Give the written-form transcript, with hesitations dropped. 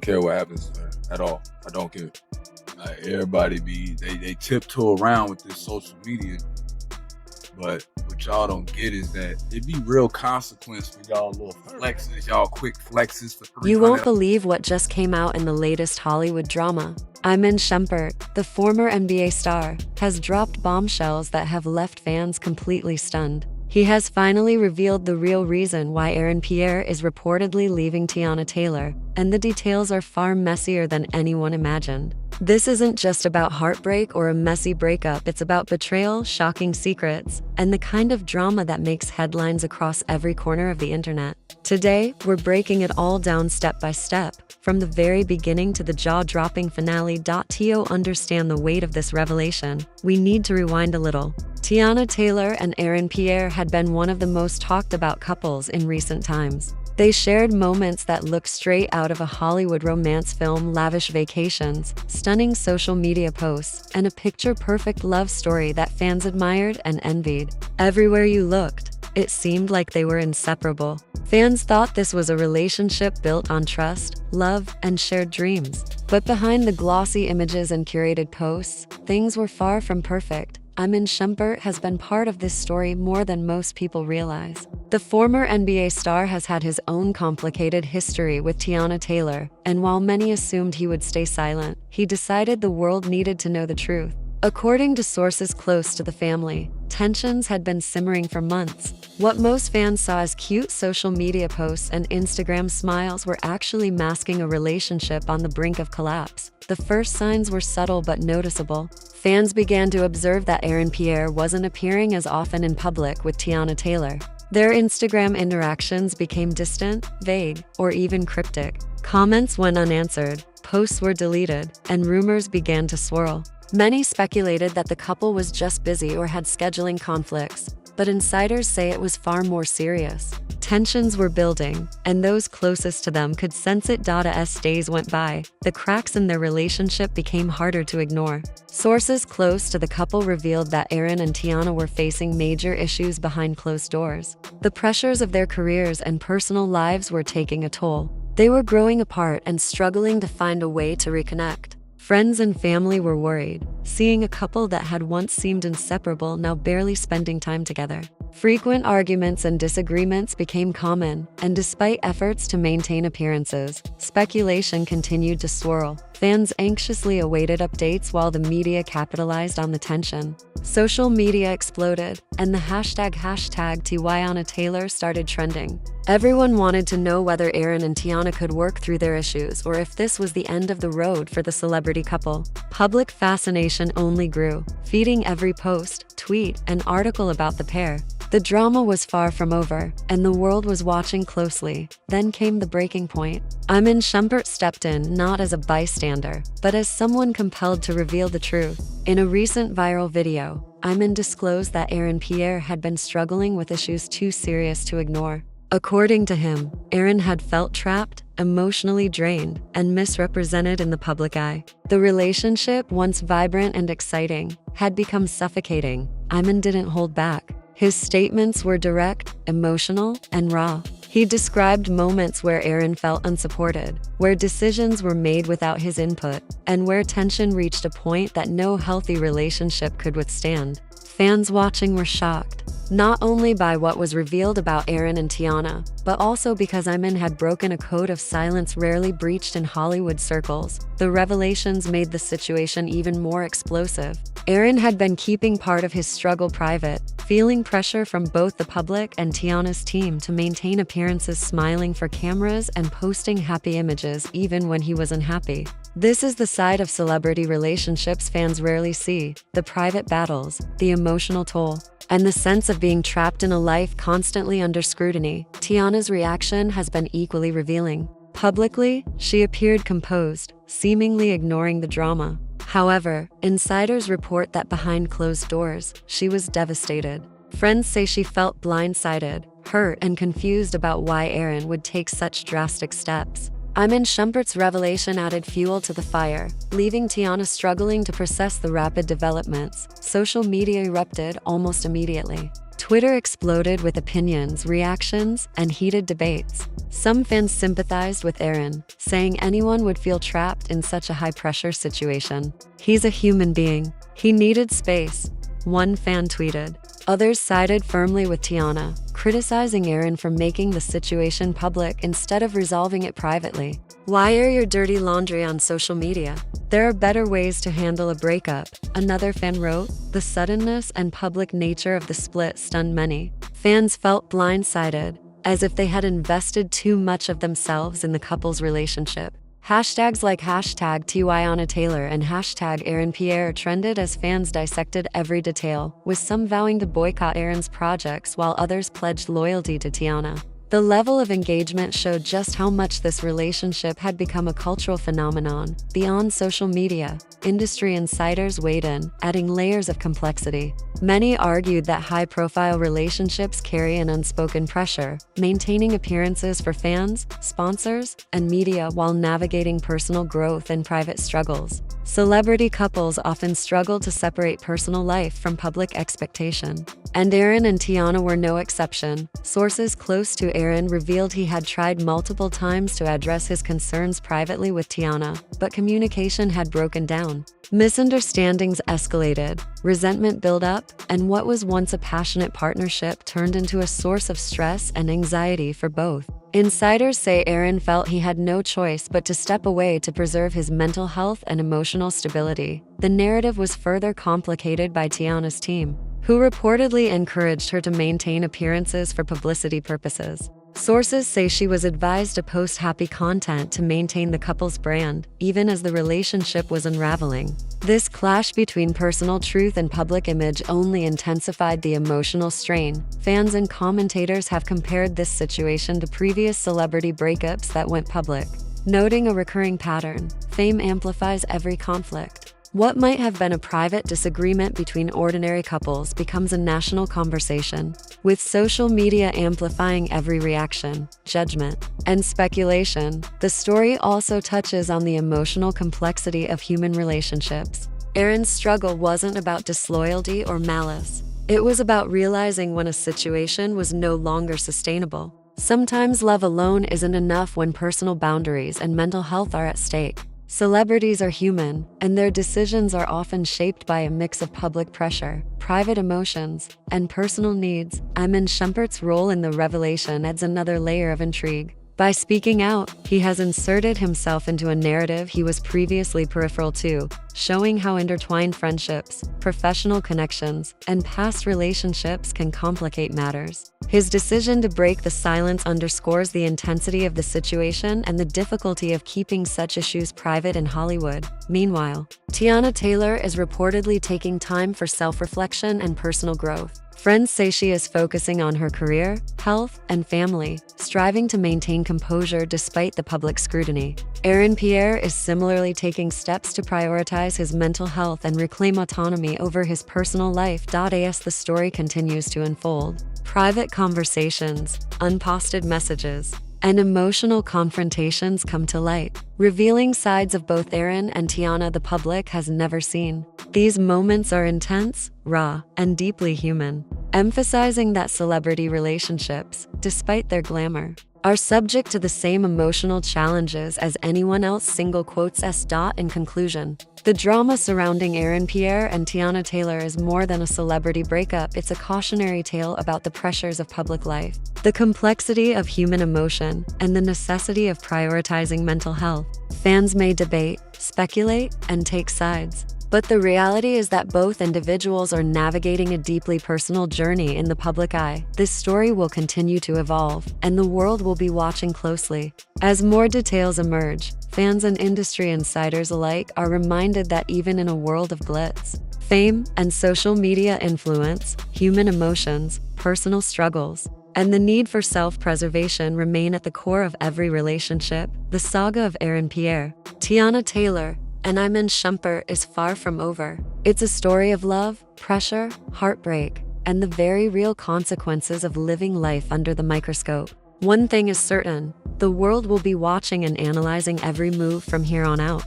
care what happens to her at all. I don't care. Like everybody they tiptoe around with this social media, but what y'all don't get is that it be real consequence for y'all little flexes, y'all quick flexes for You won't 300. believe what just came out in the latest Hollywood drama. Iman Shumpert, the former NBA star, has dropped bombshells that have left fans completely stunned. He has finally revealed the real reason why Aaron Pierre is reportedly leaving Teyana Taylor, and the details are far messier than anyone imagined. This isn't just about heartbreak or a messy breakup, it's about betrayal, shocking secrets, and the kind of drama that makes headlines across every corner of the internet. Today, we're breaking it all down step by step, from the very beginning to the jaw-dropping finale. To understand the weight of this revelation, we need to rewind a little. Teyana Taylor and Aaron Pierre had been one of the most talked about couples in recent times. They shared moments that look straight out of a Hollywood romance film, lavish vacations, stunning social media posts, and a picture-perfect love story that fans admired and envied. Everywhere you looked, it seemed like they were inseparable. Fans thought this was a relationship built on trust, love, and shared dreams. But behind the glossy images and curated posts, things were far from perfect. Iman Shumpert has been part of this story more than most people realize. The former NBA star has had his own complicated history with Teyana Taylor, and while many assumed he would stay silent, he decided the world needed to know the truth. According to sources close to the family, tensions had been simmering for months. What most fans saw as cute social media posts and Instagram smiles were actually masking a relationship on the brink of collapse. The first signs were subtle but noticeable. Fans began to observe that Aaron Pierre wasn't appearing as often in public with Teyana Taylor. Their Instagram interactions became distant, vague, or even cryptic. Comments went unanswered, posts were deleted, and rumors began to swirl. Many speculated that the couple was just busy or had scheduling conflicts, but insiders say it was far more serious. Tensions were building, and those closest to them could sense it. As days went by, the cracks in their relationship became harder to ignore. Sources close to the couple revealed that Aaron and Teyana were facing major issues behind closed doors. The pressures of their careers and personal lives were taking a toll. They were growing apart and struggling to find a way to reconnect. Friends and family were worried, seeing a couple that had once seemed inseparable now barely spending time together. Frequent arguments and disagreements became common, and despite efforts to maintain appearances, speculation continued to swirl. Fans anxiously awaited updates while the media capitalized on the tension. Social media exploded, and the hashtag Teyana Taylor started trending. Everyone wanted to know whether Aaron and Teyana could work through their issues or if this was the end of the road for the celebrity couple. Public fascination only grew, feeding every post, tweet, and article about the pair. The drama was far from over, and the world was watching closely. Then came the breaking point. Iman Shumpert stepped in not as a bystander, but as someone compelled to reveal the truth. In a recent viral video, Iman disclosed that Aaron Pierre had been struggling with issues too serious to ignore. According to him, Aaron had felt trapped, emotionally drained, and misrepresented in the public eye. The relationship, once vibrant and exciting, had become suffocating. Iman didn't hold back. His statements were direct, emotional, and raw. He described moments where Aaron felt unsupported, where decisions were made without his input, and where tension reached a point that no healthy relationship could withstand. Fans watching were shocked, not only by what was revealed about Aaron and Teyana, but also because Iman had broken a code of silence rarely breached in Hollywood circles. The revelations made the situation even more explosive. Aaron had been keeping part of his struggle private, feeling pressure from both the public and Teyana's team to maintain appearances, smiling for cameras and posting happy images even when he was unhappy. This is the side of celebrity relationships fans rarely see: the private battles, the emotional toll, and the sense of being trapped in a life constantly under scrutiny. Teyana's reaction has been equally revealing. Publicly, she appeared composed, seemingly ignoring the drama. However, insiders report that behind closed doors, she was devastated. Friends say she felt blindsided, hurt, and confused about why Aaron would take such drastic steps. Iman Shumpert's revelation added fuel to the fire, leaving Teyana struggling to process the rapid developments. Social media erupted almost immediately. Twitter exploded with opinions, reactions, and heated debates. Some fans sympathized with Aaron, saying anyone would feel trapped in such a high-pressure situation. "He's a human being. He needed space," one fan tweeted. Others sided firmly with Teyana, criticizing Aaron for making the situation public instead of resolving it privately. "Why air your dirty laundry on social media? There are better ways to handle a breakup," another fan wrote. The suddenness and public nature of the split stunned many. Fans felt blindsided, as if they had invested too much of themselves in the couple's relationship. Hashtags like #Teyana Taylor and #Aaron Pierre trended as fans dissected every detail, with some vowing to boycott Aaron's projects while others pledged loyalty to Teyana. The level of engagement showed just how much this relationship had become a cultural phenomenon. Beyond social media, industry insiders weighed in, adding layers of complexity. Many argued that high-profile relationships carry an unspoken pressure, maintaining appearances for fans, sponsors, and media while navigating personal growth and private struggles. Celebrity couples often struggle to separate personal life from public expectation. And Aaron and Teyana were no exception. Sources close to Aaron revealed he had tried multiple times to address his concerns privately with Teyana, but communication had broken down. Misunderstandings escalated, resentment built up, and what was once a passionate partnership turned into a source of stress and anxiety for both. Insiders say Aaron felt he had no choice but to step away to preserve his mental health and emotional stability. The narrative was further complicated by Teyana's team, who reportedly encouraged her to maintain appearances for publicity purposes. Sources say she was advised to post happy content to maintain the couple's brand, even as the relationship was unraveling. This clash between personal truth and public image only intensified the emotional strain. Fans and commentators have compared this situation to previous celebrity breakups that went public, noting a recurring pattern. Fame amplifies every conflict. What might have been a private disagreement between ordinary couples becomes a national conversation, with social media amplifying every reaction, judgment, and speculation. The story also touches on the emotional complexity of human relationships. Aaron's struggle wasn't about disloyalty or malice. It was about realizing when a situation was no longer sustainable. Sometimes love alone isn't enough when personal boundaries and mental health are at stake. Celebrities are human, and their decisions are often shaped by a mix of public pressure, private emotions, and personal needs. Iman Shumpert's role in the revelation adds another layer of intrigue. By speaking out, he has inserted himself into a narrative he was previously peripheral to, showing how intertwined friendships, professional connections, and past relationships can complicate matters. His decision to break the silence underscores the intensity of the situation and the difficulty of keeping such issues private in Hollywood. Meanwhile, Teyana Taylor is reportedly taking time for self-reflection and personal growth. Friends say she is focusing on her career, health, and family, striving to maintain composure despite the public scrutiny. Aaron Pierre is similarly taking steps to prioritize his mental health and reclaim autonomy over his personal life. As the story continues to unfold, private conversations, unposted messages, and emotional confrontations come to light, revealing sides of both Aaron and Teyana the public has never seen. These moments are intense, raw, and deeply human, emphasizing that celebrity relationships, despite their glamour, are subject to the same emotional challenges as anyone else. In conclusion, the drama surrounding Aaron Pierre and Teyana Taylor is more than a celebrity breakup. It's a cautionary tale about the pressures of public life, the complexity of human emotion, and the necessity of prioritizing mental health. Fans may debate, speculate, and take sides, but the reality is that both individuals are navigating a deeply personal journey in the public eye. This story will continue to evolve, and the world will be watching closely. As more details emerge, fans and industry insiders alike are reminded that even in a world of glitz, fame, and social media influence, human emotions, personal struggles, and the need for self-preservation remain at the core of every relationship. The saga of Aaron Pierre, Teyana Taylor, and Iman Shumpert is far from over. It's a story of love, pressure, heartbreak, and the very real consequences of living life under the microscope. One thing is certain, the world will be watching and analyzing every move from here on out.